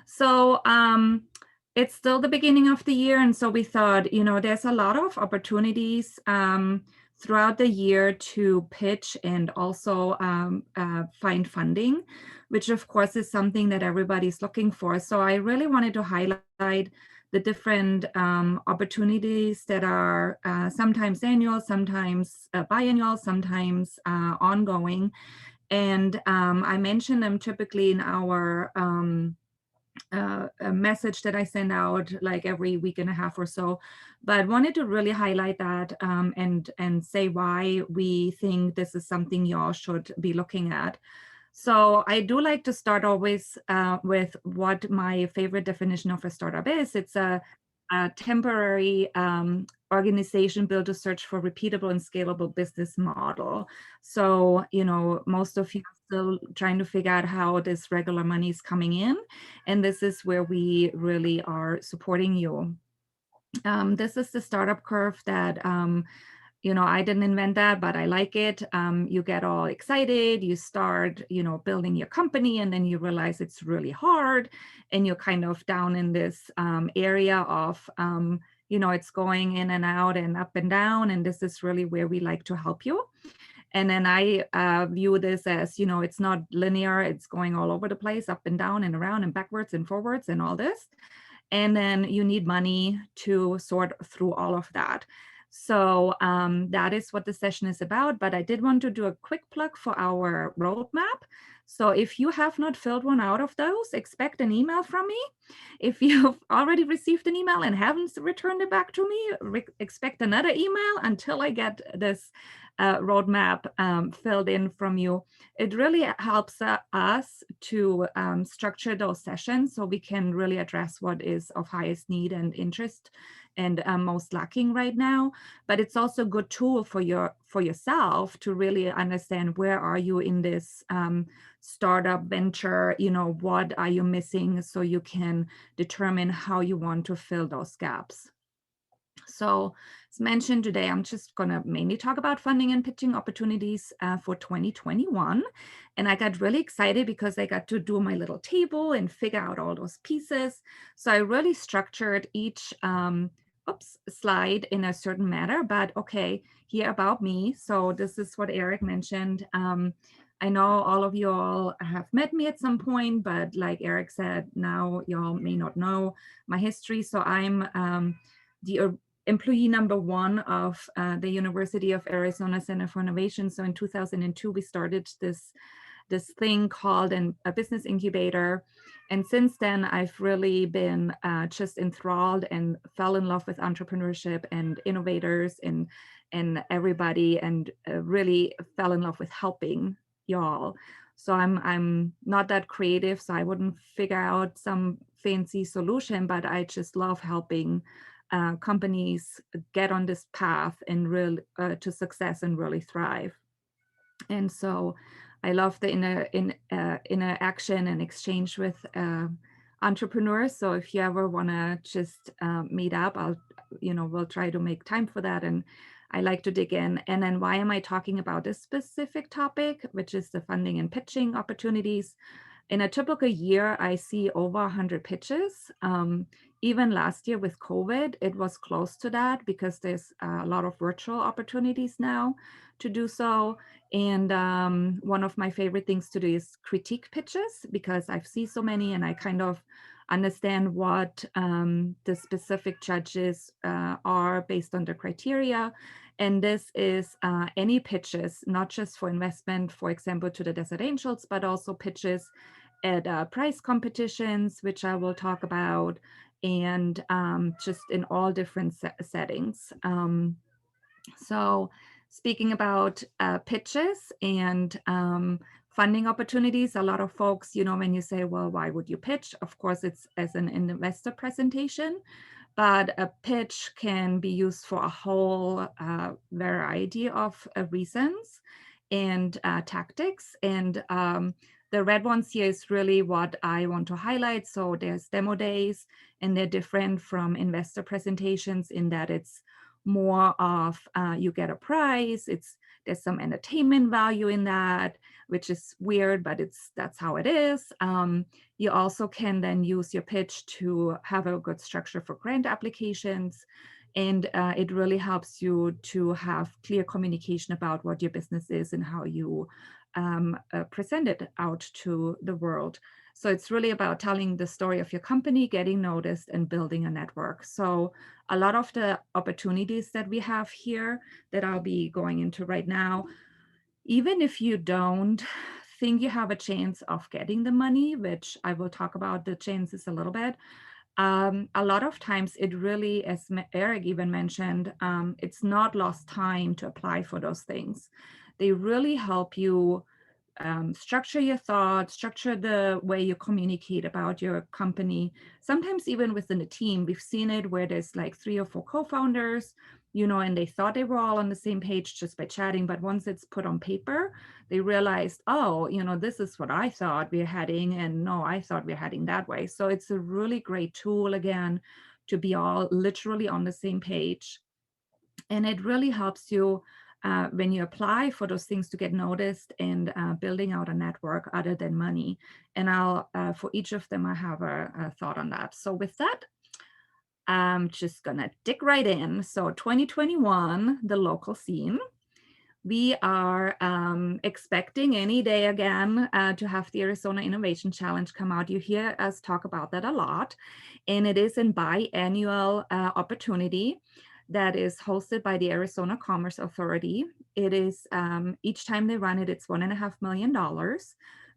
So it's still the beginning of the year. And so we thought, there's a lot of opportunities throughout the year to pitch and also find funding, which of course is something that everybody's looking for. So I really wanted to highlight the different opportunities that are sometimes annual, sometimes biannual, sometimes ongoing. And I mention them typically in our a message that I send out like every week and a half or so, but wanted to really highlight that and say why we think this is something y'all should be looking at. So I do like to start always with what my favorite definition of a startup is. It's a temporary organization built to search for repeatable and scalable business model. So, most of you are still trying to figure out how this regular money is coming in. And this is where we really are supporting you. This is the startup curve that I didn't invent that, but I like it. You get all excited, you start, building your company, and then you realize it's really hard, and you're kind of down in this area of, it's going in and out and up and down, and this is really where we like to help you. And then I view this as, it's not linear, it's going all over the place, up and down and around and backwards and forwards and all this. And then you need money to sort through all of that. So that is what the session is about. But I did want to do a quick plug for our roadmap. So if you have not filled one out of those, expect an email from me. If you've already received an email and haven't returned it back to me, expect another email until I get this roadmap filled in from you. It really helps us to structure those sessions so we can really address what is of highest need and interest and most lacking right now. But it's also a good tool for yourself to really understand where are you in this startup venture, what are you missing, so you can determine how you want to fill those gaps. So as mentioned today, I'm just going to mainly talk about funding and pitching opportunities for 2021. And I got really excited because I got to do my little table and figure out all those pieces. So I really structured each slide in a certain manner, but okay, here about me. So this is what Eric mentioned. I know all of you all have met me at some point, but like Eric said, now y'all may not know my history. So I'm the employee number one of the University of Arizona Center for Innovation. So in 2002, we started this thing called a business incubator. And since then, I've really been just enthralled and fell in love with entrepreneurship and innovators and everybody, and really fell in love with helping y'all. So I'm not that creative, so I wouldn't figure out some fancy solution, but I just love helping companies get on this path and really to success and really thrive. And so I love the interaction and exchange with entrepreneurs. So if you ever want to just meet up, we'll try to make time for that. And I like to dig in. And then why am I talking about this specific topic, which is the funding and pitching opportunities? In a typical year, I see over 100 pitches. Even last year with COVID, it was close to that because there's a lot of virtual opportunities now to do so. And one of my favorite things to do is critique pitches because I've seen so many and I kind of understand what the specific judges are based on the criteria. And this is any pitches, not just for investment, for example, to the Desert Angels, but also pitches at prize competitions, which I will talk about, and just in all different settings. So speaking about pitches and funding opportunities, a lot of folks, when you say, well, why would you pitch? Of course, it's as an investor presentation, but a pitch can be used for a whole variety of reasons and tactics. And the red ones here is really what I want to highlight. So there's demo days, and they're different from investor presentations in that it's more of you get a prize, it's There's some entertainment value in that, which is weird, but that's how it is. You also can then use your pitch to have a good structure for grant applications. And it really helps you to have clear communication about what your business is and how you present it out to the world. So it's really about telling the story of your company, getting noticed, and building a network. So a lot of the opportunities that we have here that I'll be going into right now, even if you don't think you have a chance of getting the money, which I will talk about the chances a little bit, a lot of times it really, as Eric even mentioned, it's not lost time to apply for those things. They really help you structure your thoughts, structure the way you communicate about your company. Sometimes even within a team, we've seen it where there's like 3 or 4 co-founders, and they thought they were all on the same page just by chatting. But once it's put on paper, they realized, oh, this is what I thought we're heading. And no, I thought we're heading that way. So it's a really great tool, again, to be all literally on the same page. And it really helps you when you apply for those things to get noticed and building out a network other than money. And I'll, for each of them, I have a thought on that. So with that, I'm just gonna dig right in. So 2021, the local scene. We are expecting any day again to have the Arizona Innovation Challenge come out. You hear us talk about that a lot. And it is a biannual opportunity that is hosted by the Arizona Commerce Authority. It is, each time they run it, it's $1.5 million,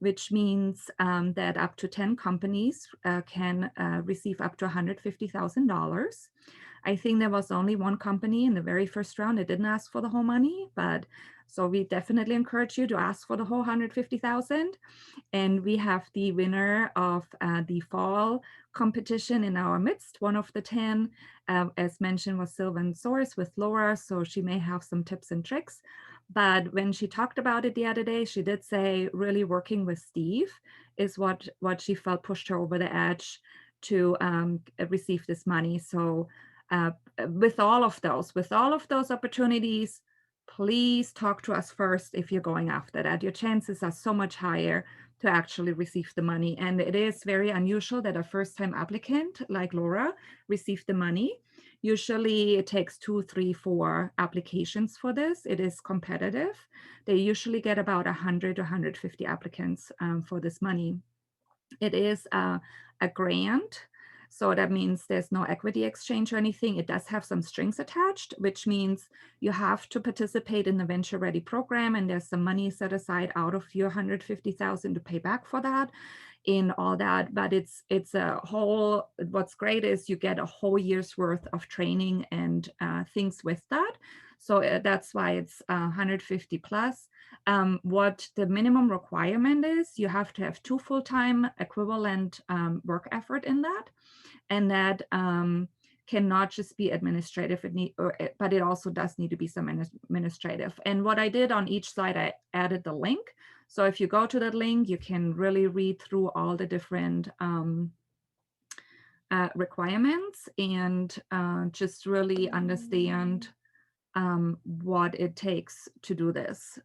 which means that up to 10 companies can receive up to $150,000. I think there was only one company in the very first round that didn't ask for the whole money, but so we definitely encourage you to ask for the whole 150,000. And we have the winner of the fall competition in our midst. One of the 10, as mentioned, was Sylvan Source with Laura, so she may have some tips and tricks. But when she talked about it the other day, she did say really working with Steve is what she felt pushed her over the edge to receive this money. So with all of those opportunities, please talk to us first if you're going after that. Your chances are so much higher to actually receive the money. And it is very unusual that a first-time applicant like Laura received the money. Usually it takes 2, 3, 4 applications for this. It is competitive. They usually get about 100 to 150 applicants for this money. It is a grant. So that means there's no equity exchange or anything. It does have some strings attached, which means you have to participate in the Venture Ready program, and there's some money set aside out of your $150,000 to pay back for that in all that. But it's a whole, what's great is you get a whole year's worth of training and things with that. So that's why it's 150 plus. What the minimum requirement is, you have to have 2 full-time equivalent work effort in that. And that cannot just be administrative, but it also does need to be some administrative. And what I did on each slide, I added the link. So if you go to that link, you can really read through all the different requirements and just really understand what it takes to do this.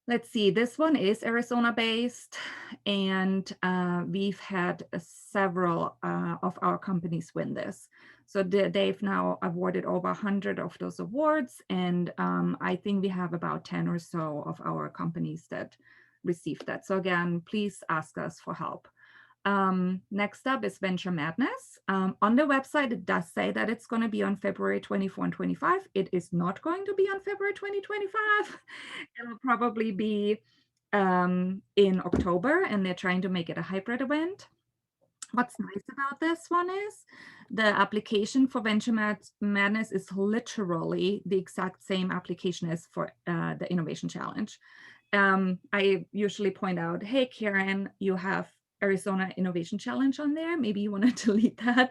Let's see, this one is Arizona based, and we've had several of our companies win this. So they've now awarded over 100 of those awards, and I think we have about 10 or so of our companies that received that. So again, please ask us for help. Next up is Venture Madness. On the website, it does say that it's going to be on February 24 and 25. It is not going to be on February 2025. It'll probably be in October, and they're trying to make it a hybrid event. What's nice about this one is the application for Venture Madness is literally the exact same application as for the Innovation Challenge. I usually point out, hey, Karen, you have Arizona Innovation Challenge on there. Maybe you want to delete that.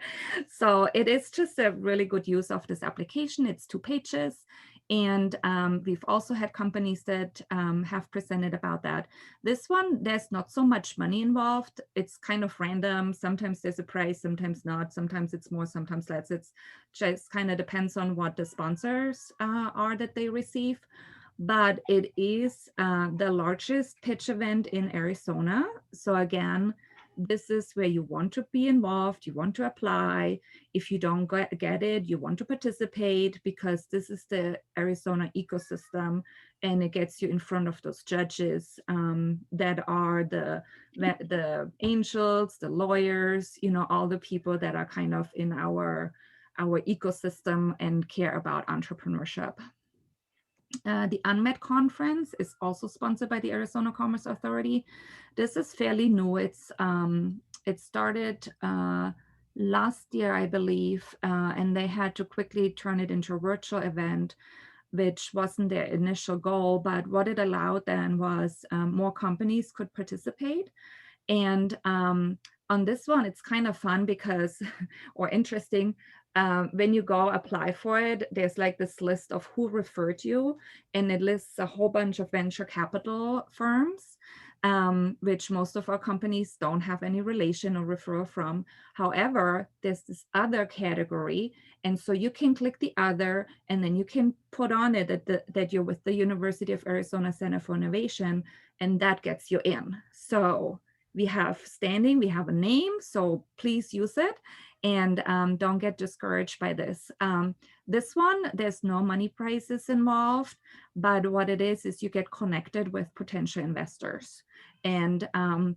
So it is just a really good use of this application. It's 2 pages. And we've also had companies that have presented about that. This one, there's not so much money involved. It's kind of random. Sometimes there's a prize, sometimes not. Sometimes it's more, sometimes less. It's just kind of depends on what the sponsors are that they receive. But it is the largest pitch event in Arizona. So again, this is where you want to be involved, you want to apply. If you don't get it, you want to participate, because this is the Arizona ecosystem, and it gets you in front of those judges that are the angels, the lawyers, all the people that are kind of in our ecosystem and care about entrepreneurship. The Unmet Conference is also sponsored by the Arizona Commerce Authority. This is fairly new. It started last year, I believe, and they had to quickly turn it into a virtual event, which wasn't their initial goal. But what it allowed then was more companies could participate. And on this one, it's kind of fun because, or interesting, when you go apply for it, there's like this list of who referred you, and it lists a whole bunch of venture capital firms, which most of our companies don't have any relation or referral from. However, there's this other category, and so you can click the other, and then you can put on it that you're with the University of Arizona Center for Innovation, and that gets you in. So we have standing, we have a name, so please use it, and don't get discouraged by this. This one, there's no money prizes involved, but what it is you get connected with potential investors. And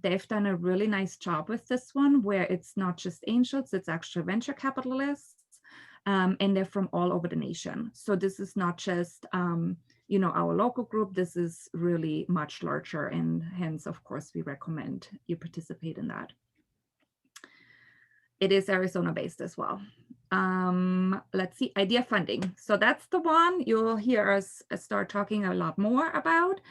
they've done a really nice job with this one, where it's not just angels, it's actually venture capitalists, and they're from all over the nation. So this is not just our local group. This is really much larger, and hence, of course, we recommend you participate in that. It is Arizona based as well. Let's see, idea funding. So that's the one you'll hear us start talking a lot more about.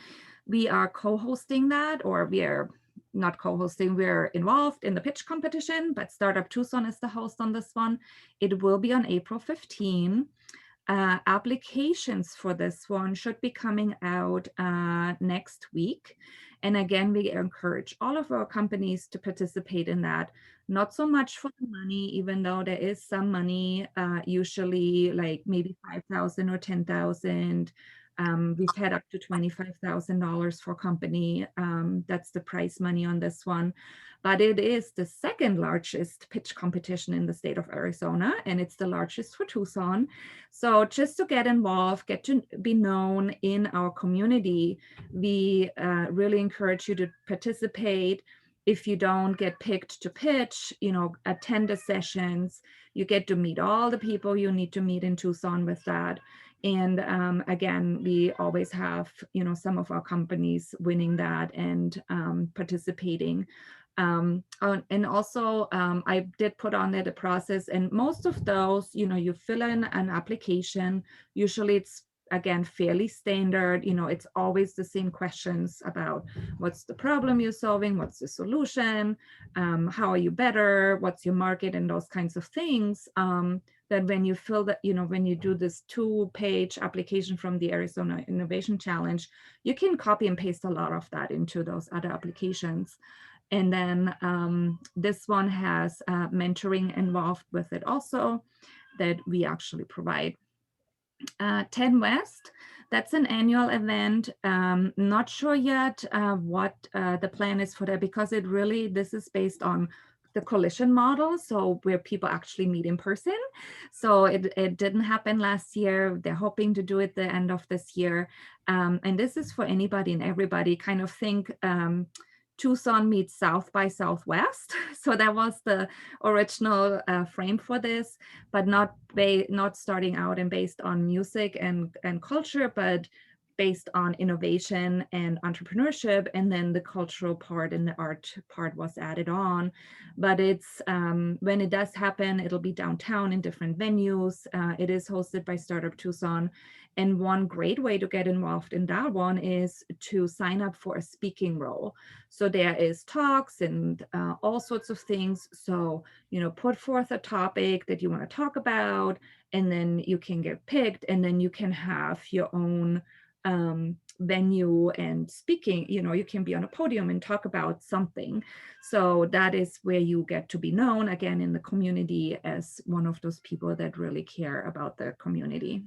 We are co-hosting that, or we are not co-hosting, we're involved in the pitch competition, but Startup Tucson is the host on this one. It will be on April 15. Applications for this one should be coming out next week. And again, we encourage all of our companies to participate in that. Not so much for the money, even though there is some money, usually like maybe 5,000 or 10,000. We've had up to $25,000 for company. That's the prize money on this one. But it is the second largest pitch competition in the state of Arizona, and it's the largest for Tucson. So just to get involved, get to be known in our community, we really encourage you to participate. If you don't get picked to pitch, attend the sessions. You get to meet all the people you need to meet in Tucson with that. And again, we always have, some of our companies winning that and participating. And also, I did put on there the process, and most of those, you fill in an application. Usually it's, again, fairly standard. It's always the same questions about what's the problem you're solving, what's the solution, how are you better, what's your market, and those kinds of things. That when you fill that, when you do this 2-page application from the Arizona Innovation Challenge, you can copy and paste a lot of that into those other applications. And then this one has mentoring involved with it also that we actually provide. 10 West, that's an annual event. Not sure yet what the plan is for that, because this is based on the coalition model, so where people actually meet in person. So it didn't happen last year. They're hoping to do it the end of this year. And this is for anybody and everybody. Kind of think Tucson meets South by Southwest. So that was the original frame for this, but not starting out and based on music and culture, but based on innovation and entrepreneurship. And then the cultural part and the art part was added on. But it's when it does happen, it'll be downtown in different venues. It is hosted by Startup Tucson. And one great way to get involved in that one is to sign up for a speaking role. So there is talks and all sorts of things. So, put forth a topic that you want to talk about, and then you can get picked, and then you can have your own venue and speaking. You can be on a podium and talk about something. So that is where you get to be known again in the community as one of those people that really care about the community.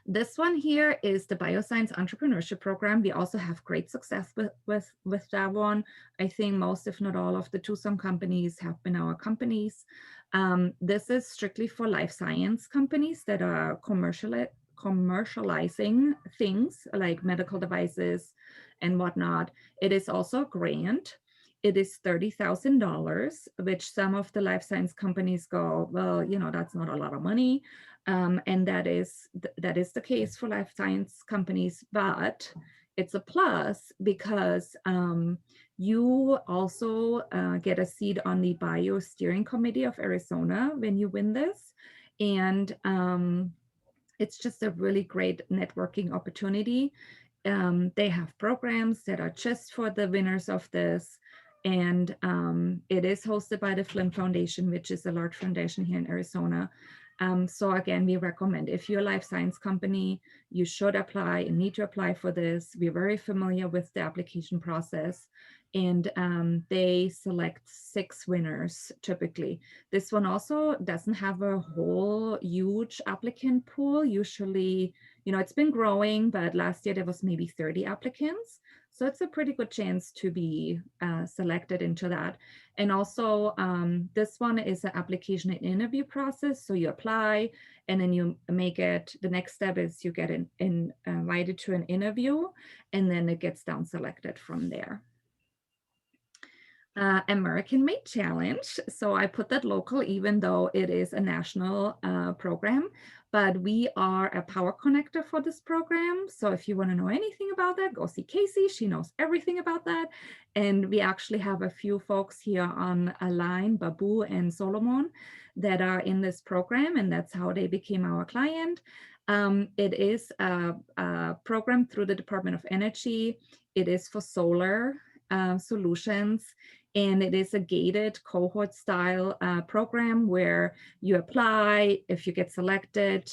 This one here is the Bioscience Entrepreneurship Program. We also have great success with that one. I think most, if not all, of the Tucson companies have been our companies. This is strictly for life science companies that are commercializing things like medical devices and whatnot. It is also a grant. It is $30,000, which some of the life science companies go, well, that's not a lot of money. And that is the case for life science companies, but it's a plus because you also get a seat on the Bio Steering Committee of Arizona when you win this. And it's just a really great networking opportunity. They have programs that are just for the winners of this. And it is hosted by the Flynn Foundation, which is a large foundation here in Arizona. So again, we recommend if you're a life science company, you should apply and need to apply for this. We're very familiar with the application process, and they select 6 winners typically. This one also doesn't have a whole huge applicant pool. Usually, it's been growing, but last year there was maybe 30 applicants. So it's a pretty good chance to be selected into that. And also, this one is an application and interview process. So you apply, and then you make it. The next step is you get invited to an interview, and then it gets down selected from there. American Made Challenge. So I put that local, even though it is a national program, but we are a power connector for this program. So if you want to know anything about that, go see Casey. She knows everything about that. And we actually have a few folks here on a line, Babu and Solomon, that are in this program, and that's how they became our client. It is a program through the Department of Energy. It is for solar solutions. And it is a gated cohort style program where you apply. If you get selected,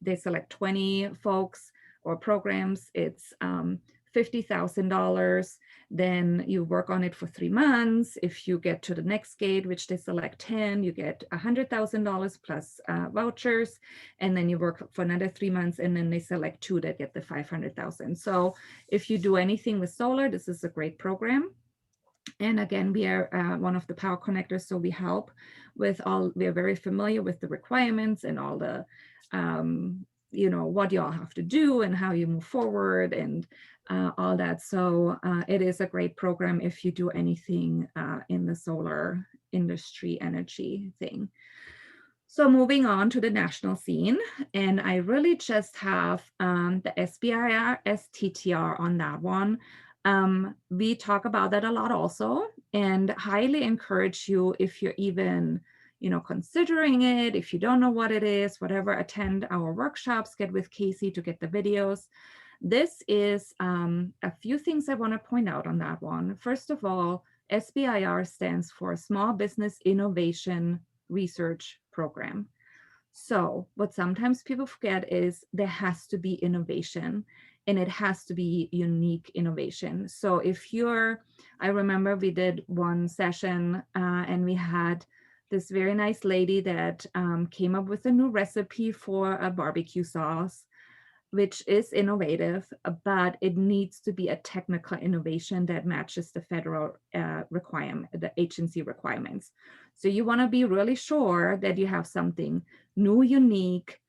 they select 20 folks or programs. It's $50,000. Then you work on it for 3 months. If you get to the next gate, which they select 10, you get $100,000 plus vouchers. And then you work for another 3 months, and then they select 2 that get the 500,000. So if you do anything with solar, this is a great program. And again, we are one of the power connectors, so we help with we are very familiar with the requirements and all the, what you all have to do and how you move forward and all that. So it is a great program if you do anything in the solar industry energy thing. So moving on to the national scene, and I really just have the SBIR, STTR on that one. We talk about that a lot also, and highly encourage you, if you're even considering it, if you don't know what it is, whatever, attend our workshops, get with Casey to get the videos. This is a few things I want to point out on that one. First of all, SBIR stands for Small Business Innovation Research Program. So what sometimes people forget is there has to be innovation, and it has to be unique innovation. So I remember we did one session and we had this very nice lady that came up with a new recipe for a barbecue sauce, which is innovative, but it needs to be a technical innovation that matches the federal requirement, the agency requirements. So you want to be really sure that you have something new, unique,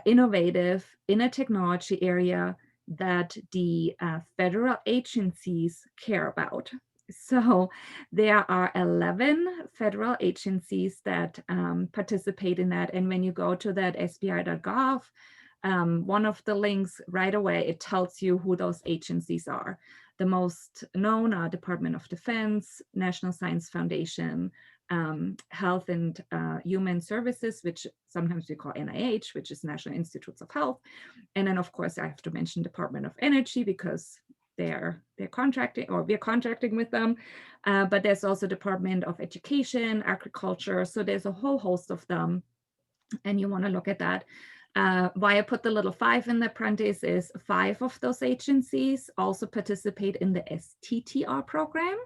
innovative in a technology area that the federal agencies care about. So there are 11 federal agencies that participate in that. And when you go to that sbi.gov, one of the links right away, it tells you who those agencies are. The most known are Department of Defense, National Science Foundation, Health and Human Services, which sometimes we call NIH, which is National Institutes of Health. And then of course I have to mention Department of Energy because they're contracting, or we're contracting with them. But there's also Department of Education, Agriculture. So there's a whole host of them. and you want to look at that. Why I put the little 5 in the apprentice is 5 of those agencies also participate in the STTR program.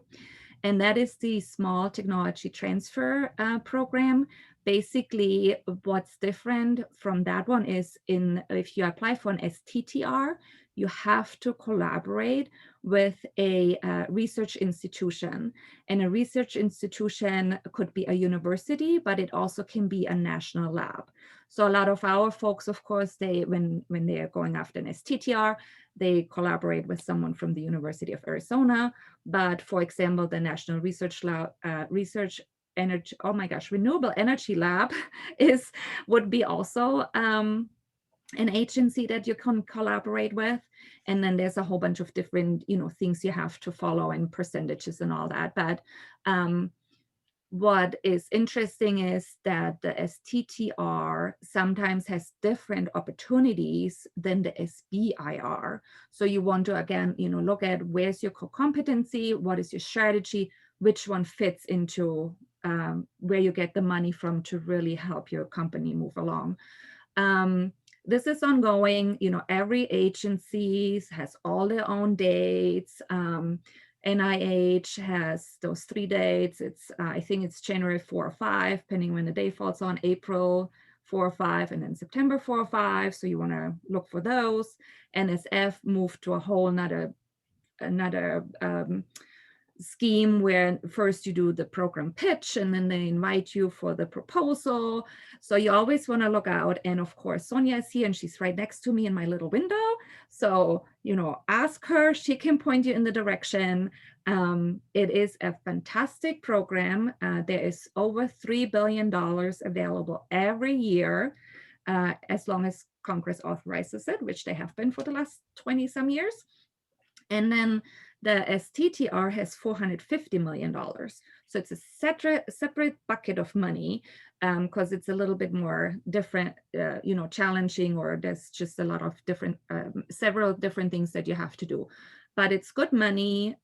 And that is the Small Technology Transfer Program. Basically, what's different from that one is if you apply for an STTR, you have to collaborate with a research institution. And a research institution could be a university, but it also can be a national lab. So a lot of our folks, of course, when they are going after an STTR, they collaborate with someone from the University of Arizona. But for example, the National Research Lab, Energy, oh my gosh, Renewable Energy Lab would be also an agency that you can collaborate with. And then there's a whole bunch of different, things you have to follow and percentages and all that. But what is interesting is that the STTR sometimes has different opportunities than the SBIR. So you want to, again, look at where's your core competency, what is your strategy, which one fits into where you get the money from to really help your company move along. This is ongoing. Every agency has all their own dates. NIH has those 3 dates. I think it's January 4 or 5, depending when the day falls on, April 4 or 5, and then September 4 or 5. So you want to look for those. NSF moved to a whole another scheme where first you do the program pitch and then they invite you for the proposal. So you always want to look out. And of course, Sonia is here and she's right next to me in my little window. So, ask her, she can point you in the direction. It is a fantastic program. There is over $3 billion available every year, as long as Congress authorizes it, which they have been for the last 20 some years. And then the STTR has $450 million. So it's a separate bucket of money because it's a little bit more different, challenging, or there's just a lot of different, several different things that you have to do. But it's good money.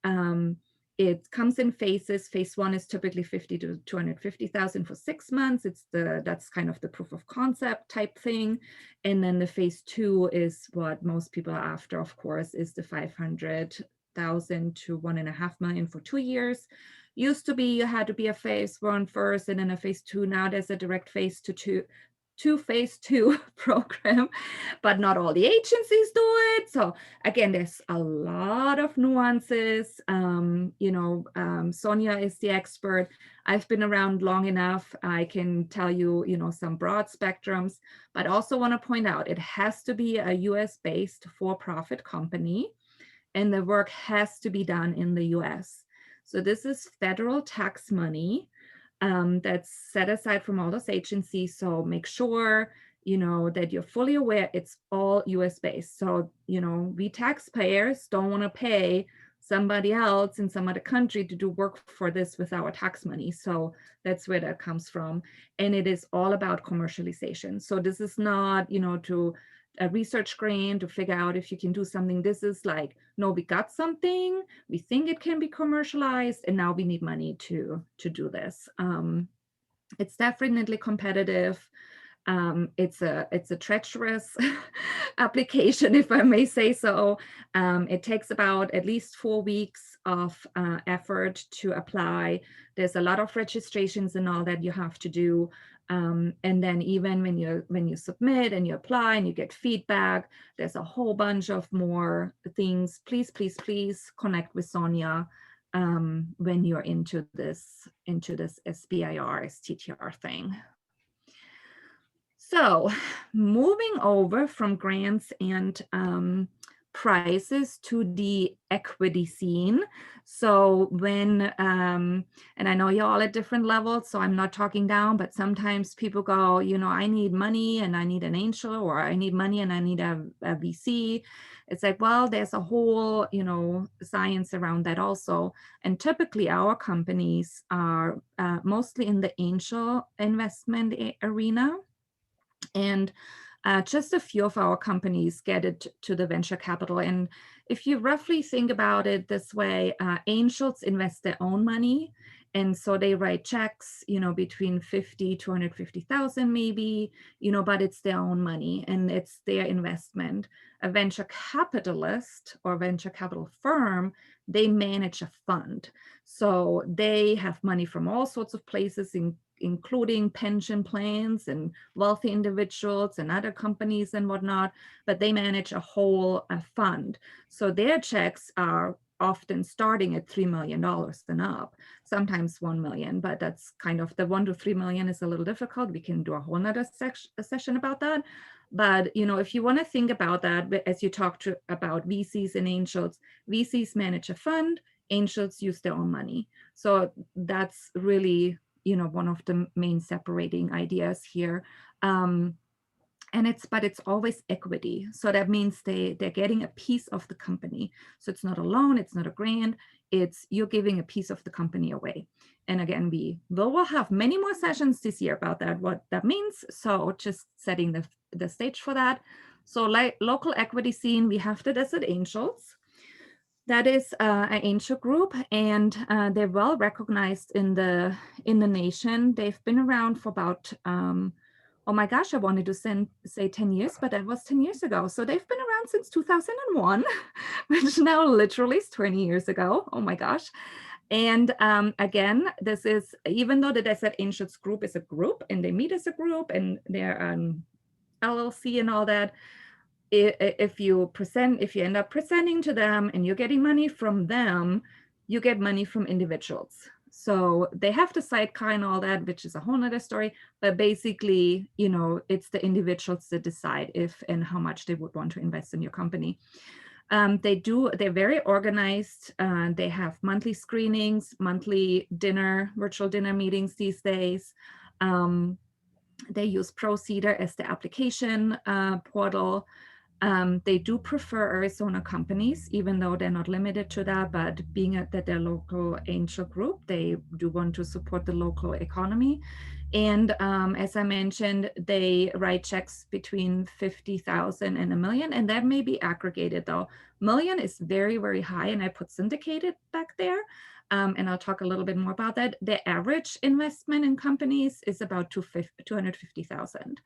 It comes in phases. Phase 1 is typically 50 to 250,000 for 6 months. That's kind of the proof of concept type thing. And then the phase 2 is what most people are after, of course, is the 500,000 to 1.5 million for 2 years. Used to be you had to be a phase 1 first and then a phase 2. Now there's a direct phase phase 2 program, but not all the agencies do it. So again, there's a lot of nuances. Sonia is the expert. I've been around long enough. I can tell you, some broad spectrums, but also want to point out it has to be a US-based for-profit company, and the work has to be done in the US. So this is federal tax money that's set aside from all those agencies. So make sure, that you're fully aware it's all US based. So, we taxpayers don't want to pay somebody else in some other country to do work for this with our tax money. So that's where that comes from. And it is all about commercialization. So this is not, to a research grant to figure out if you can do something. This is like, no, we got something, we think it can be commercialized, and now we need money to do this. It's definitely competitive. It's a treacherous application, if I may say so. It takes about at least 4 weeks of effort to apply. There's a lot of registrations and all that you have to do. And then even when you submit and you apply and you get feedback, there's a whole bunch of more things. Please connect with Sonia when you're into this SBIR, STTR thing. So moving over from grants and prizes to the equity scene. So when, and I know you're all at different levels, so I'm not talking down, but sometimes people go, I need money and I need an angel, or I need money and I need a VC. It's like, well, there's a whole, science around that also. And typically our companies are mostly in the angel investment arena. And just a few of our companies get it to the venture capital. And if you roughly think about it this way, angels invest their own money And so they write checks, between 50 to 150,000 maybe, but it's their own money and it's their investment. A venture capitalist or venture capital firm, they manage a fund. So they have money from all sorts of places, including pension plans and wealthy individuals and other companies and whatnot, but they manage a whole fund. So their checks are often starting at $3 million and up, sometimes 1 million, but that's kind of the 1 to 3 million is a little difficult. We can do a whole nother session about that. But, if you want to think about that, as you talked about VCs and angels, VCs manage a fund, angels use their own money. So that's really, one of the main separating ideas here. But it's always equity. So that means they're getting a piece of the company. So it's not a loan, it's not a grant, it's you're giving a piece of the company away. And again, we'll have many more sessions this year about that, what that means. So just setting the stage for that. So like local equity scene, we have the Desert Angels. That is an angel group, and they're well recognized in the nation. They've been around for about oh my gosh, I wanted to say 10 years, but that was 10 years ago. So they've been around since 2001, which now literally is 20 years ago. Oh my gosh. And again, this is, even though the Desert Angels group is a group and they meet as a group and they're LLC and all that, if you end up presenting to them and you're getting money from them, you get money from individuals. So they have the sidecar and all that, which is a whole nother story. But basically, it's the individuals that decide if and how much they would want to invest in your company. They're very organized. They have monthly screenings, monthly virtual dinner meetings these days. They use Procedure as the application portal. They do prefer Arizona companies, even though they're not limited to that, but being that they're local angel group, they do want to support the local economy. And as I mentioned, they write checks between 50,000 and $1 million, and that may be aggregated though. Million is very, very high, and I put syndicated back there. And I'll talk a little bit more about that. The average investment in companies is about 250,000.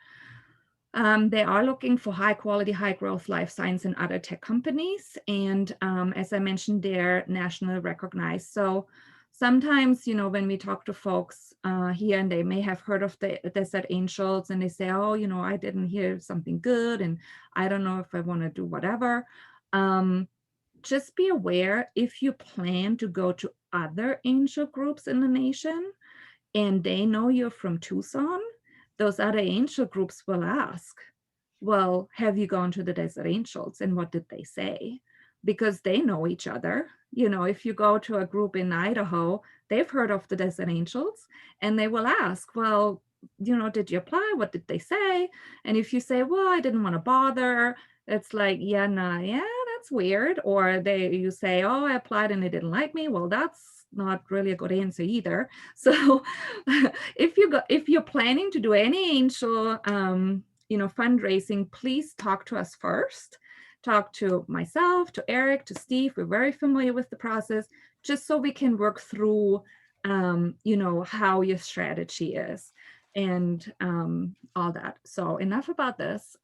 They are looking for high quality, high growth life science and other tech companies. And as I mentioned, they're nationally recognized. So sometimes, when we talk to folks here and they may have heard of the Desert Angels and they say, oh, I didn't hear something good and I don't know if I want to do whatever. Just be aware, if you plan to go to other angel groups in the nation and they know you're from Tucson, those other angel groups will ask, well, have you gone to the Desert Angels and what did they say? Because they know each other. If you go to a group in Idaho, they've heard of the Desert Angels and they will ask, well, did you apply? What did they say? And if you say, well, I didn't want to bother, it's like, yeah, nah, yeah, that's weird. Or you say, oh, I applied and they didn't like me. Well, that's not really a good answer either. So if you're planning to do any angel fundraising, please talk to us first. Talk to myself, to Eric, to Steve. We're very familiar with the process, just so we can work through how your strategy is and all that. So enough about this.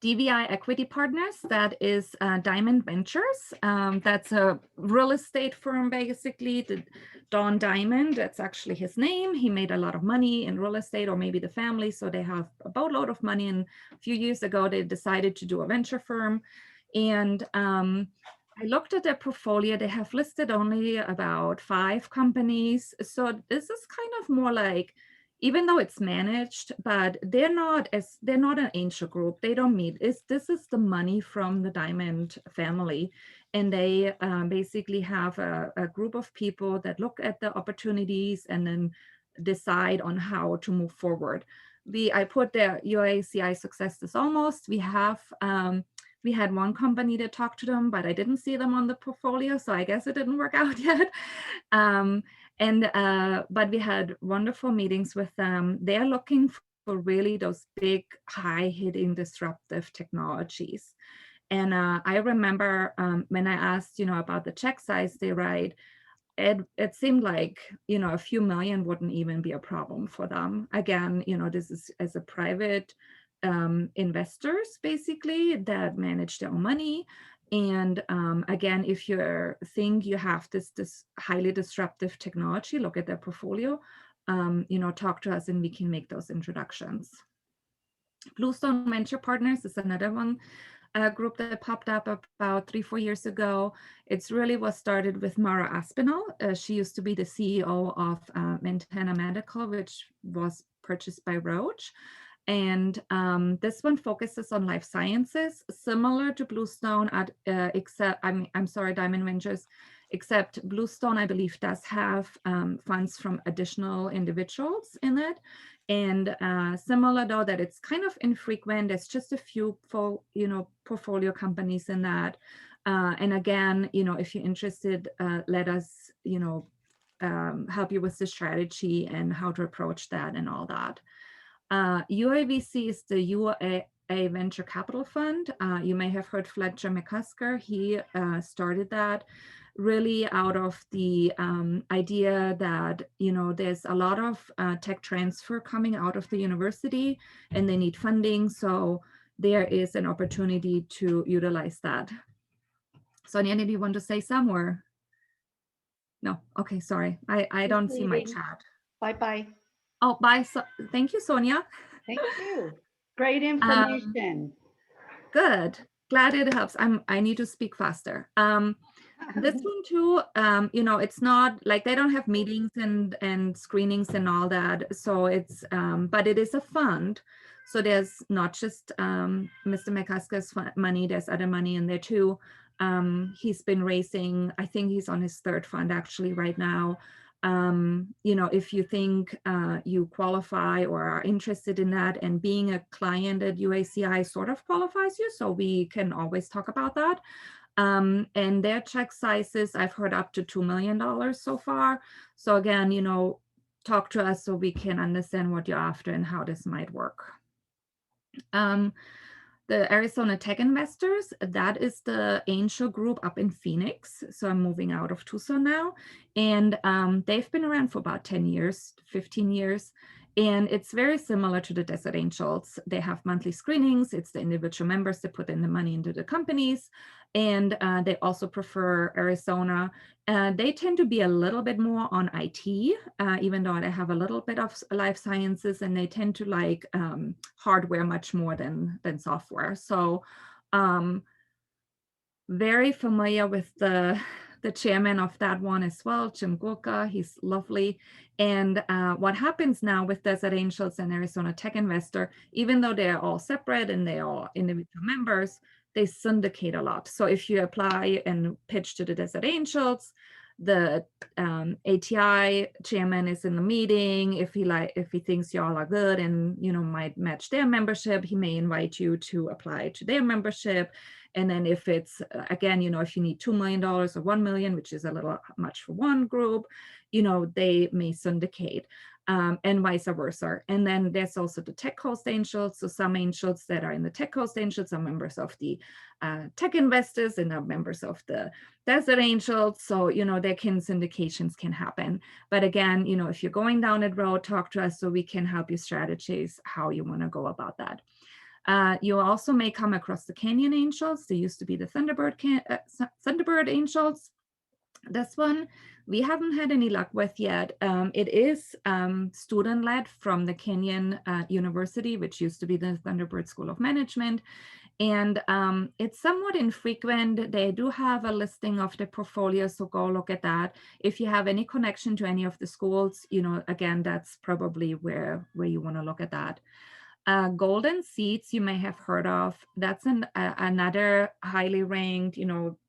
DVI Equity Partners, that is Diamond Ventures. That's a real estate firm, basically. Don Diamond, that's actually his name. He made a lot of money in real estate, or maybe the family, so they have a boatload of money. And a few years ago, they decided to do a venture firm. And I looked at their portfolio. They have listed only about 5 companies. So this is kind of more like, even though it's managed, but they're not an angel group. They don't meet. This is the money from the Diamond family. And they basically have a group of people that look at the opportunities and then decide on how to move forward. I put the UACI success is almost. We had one company that talked to them, but I didn't see them on the portfolio, so I guess it didn't work out yet. But we had wonderful meetings with them. They're looking for really those big, high-hitting, disruptive technologies. And I remember when I asked, about the check size they write, it seemed like, a few million wouldn't even be a problem for them. Again, this is as a private investors basically that manage their own money. And again, if you think you have this highly disruptive technology, look at their portfolio, talk to us and we can make those introductions. Bluestone Venture Partners is another one group that popped up about 3-4 years ago. It's really was started with Mara Aspinall. She used to be the CEO of Montana Medical, which was purchased by Roche. And this one focuses on life sciences, similar to Bluestone, except, I'm sorry, Diamond Ventures, except Bluestone, I believe, does have funds from additional individuals in it. And similar though, that it's kind of infrequent. There's just a few portfolio companies in that. And again, if you're interested, let us, help you with the strategy and how to approach that and all that. UAVC is the UACI Venture Capital Fund. You may have heard Fletcher McCusker. He started that really out of the idea that, there's a lot of tech transfer coming out of the university and they need funding. So there is an opportunity to utilize that. Sonia, did you want to say some or? No, okay, sorry. I don't see my chat. Bye-bye. Oh, bye. So, thank you, Sonia. Thank you. Great information. Good. Glad it helps. I need to speak faster. This one too, it's not like they don't have meetings and screenings and all that. So it's, but it is a fund. So there's not just Mr. McCusker's money, there's other money in there too. He's been raising, I think he's on his 3rd fund actually right now. If you think you qualify or are interested in that, and being a client at UACI sort of qualifies you, so we can always talk about that. And their check sizes, I've heard up to $2 million so far. So again, talk to us so we can understand what you're after and how this might work. The Arizona Tech Investors, that is the angel group up in Phoenix. So I'm moving out of Tucson now. And they've been around for about 10 years, 15 years. And it's very similar to the Desert Angels. They have monthly screenings. It's the individual members that put in the money into the companies. And they also prefer Arizona. They tend to be a little bit more on IT, even though they have a little bit of life sciences, and they tend to like hardware much more than software. So very familiar with the chairman of that one as well, Jim Gulka. He's lovely. And what happens now with Desert Angels and Arizona Tech Investor, even though they're all separate and they're all individual members, they syndicate a lot. So if you apply and pitch to the Desert Angels, the ATI chairman is in the meeting. If he thinks y'all are good and might match their membership, he may invite you to apply to their membership. And then if it's, again, if you need $2 million or $1 million, which is a little much for one group, they may syndicate. And vice versa. And then there's also the Tech Coast Angels. So some angels that are in the Tech Coast Angels are members of the Tech Investors and are members of the Desert Angels. So, their syndications can happen. But again, if you're going down that road, talk to us so we can help you strategize how you want to go about that. You also may come across the Kenyan Angels. They used to be the Thunderbird Angels. This one we haven't had any luck with yet. It is student-led from the Kenyan University, which used to be the Thunderbird School of Management. And it's somewhat infrequent. They do have a listing of the portfolio, so go look at that. If you have any connection to any of the schools, again, that's probably where you want to look at that. Golden Seeds, you may have heard of. That's another highly ranked,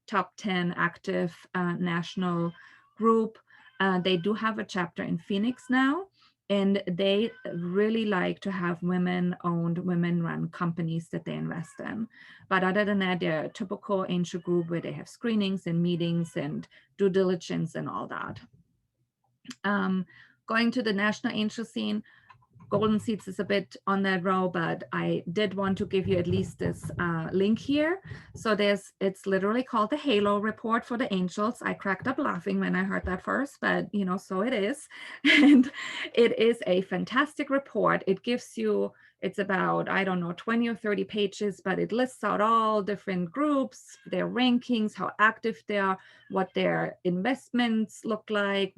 top 10 active national group. They do have a chapter in Phoenix now, and they really like to have women-owned, women-run companies that they invest in. But other than that, they're a typical angel group where they have screenings and meetings and due diligence and all that. Going to the national angel scene, Golden Seeds is a bit on that row, but I did want to give you at least this link here. So it's literally called the Halo Report for the Angels. I cracked up laughing when I heard that first, but so it is. And it is a fantastic report. It gives you, it's about, I don't know, 20 or 30 pages, but it lists out all different groups, their rankings, how active they are, what their investments look like,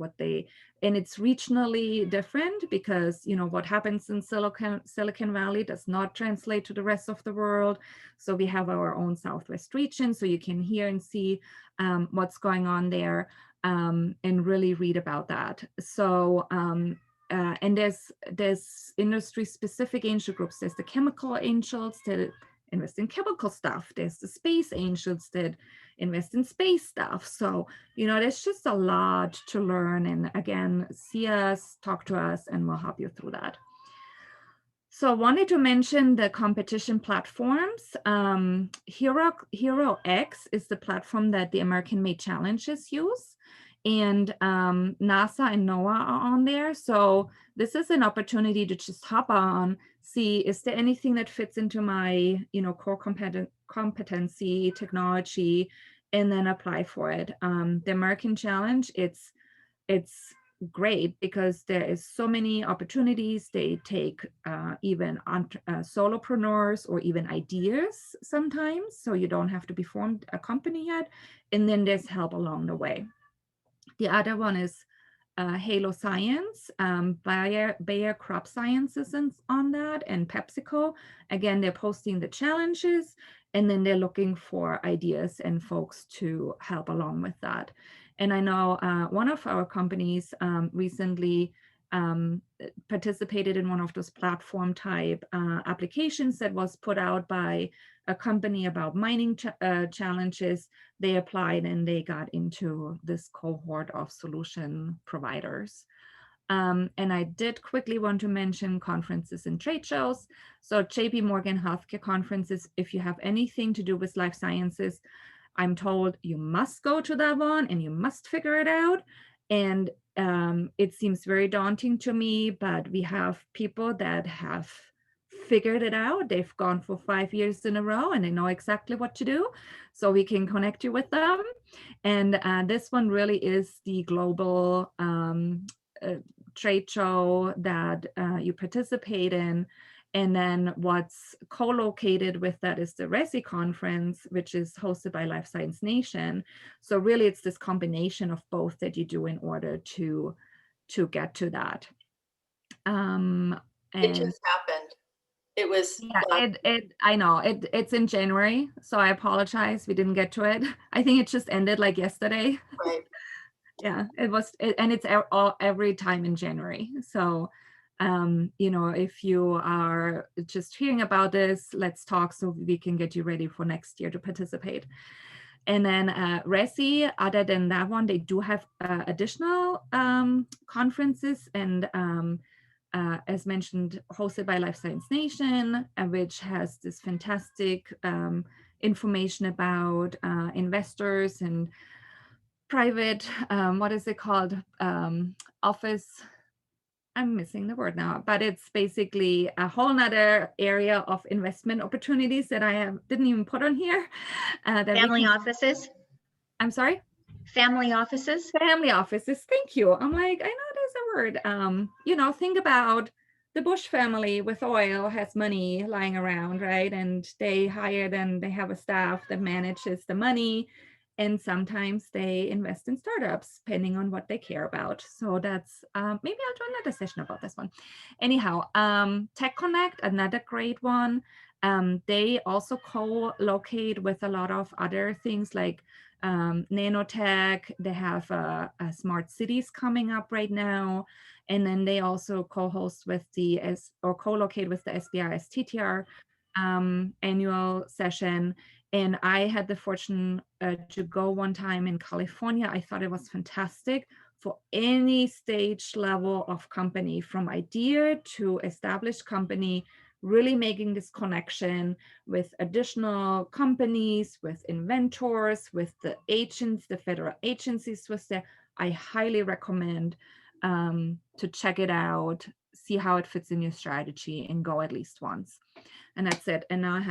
and it's regionally different because what happens in Silicon Valley does not translate to the rest of the world. So we have our own Southwest region, so you can hear and see what's going on there, and really read about that. So and there's industry specific angel groups. There's the chemical angels that invest in chemical stuff. There's the space angels that invest in space stuff. So, there's just a lot to learn. And again, see us, talk to us, and we'll help you through that. So I wanted to mention the competition platforms. Hero X is the platform that the American Made Challenges use. And NASA and NOAA are on there. So this is an opportunity to just hop on, see, is there anything that fits into my, core competency, technology, and then apply for it. The American Challenge, it's great because there is so many opportunities. They take even solopreneurs or even ideas sometimes, so you don't have to be formed a company yet. And then there's help along the way. The other one is Halo Science. Bayer Crop Sciences is on that, and PepsiCo. Again, they're posting the challenges, and then they're looking for ideas and folks to help along with that. And I know one of our companies recently participated in one of those platform type applications that was put out by a company about mining challenges. They applied and they got into this cohort of solution providers. And I did quickly want to mention conferences and trade shows. So JP Morgan Healthcare Conferences, if you have anything to do with life sciences, I'm told you must go to that one and you must figure it out. And it seems very daunting to me, but we have people that have figured it out. They've gone for 5 years in a row and they know exactly what to do. So we can connect you with them. And this one really is the global trade show that you participate in. And then what's co-located with that is the RESI conference, which is hosted by Life Science Nation. So really it's this combination of both that you do in order to get to that. And it just happened. It was I know it's in January, so I apologize we didn't get to it. I think it just ended like yesterday. Right. Yeah, and it's every time in January. So if you are just hearing about this, let's talk so we can get you ready for next year to participate. And then RESI, other than that one, they do have additional conferences and as mentioned, hosted by Life Science Nation, which has this fantastic information about investors and private, what is it called? Office. I'm missing the word now, but it's basically a whole nother area of investment opportunities that I didn't even put on here. Family offices. I'm sorry? Family offices. Family offices. Thank you. I'm like, I know there's a word. Think about the Bush family with oil has money lying around, right? And they hired and they have a staff that manages the money. And sometimes they invest in startups, depending on what they care about. So that's, maybe I'll do another session about this one. Anyhow, Tech Connect, another great one. They also co-locate with a lot of other things like nanotech. They have smart cities coming up right now. And then they also co-host with co-locate with the SBIS TTR annual session. And I had the fortune to go one time in California. I thought it was fantastic for any stage level of company, from idea to established company, really making this connection with additional companies, with inventors, with the agents, the federal agencies was there. I highly recommend to check it out, see how it fits in your strategy and go at least once. And that's it. And now I have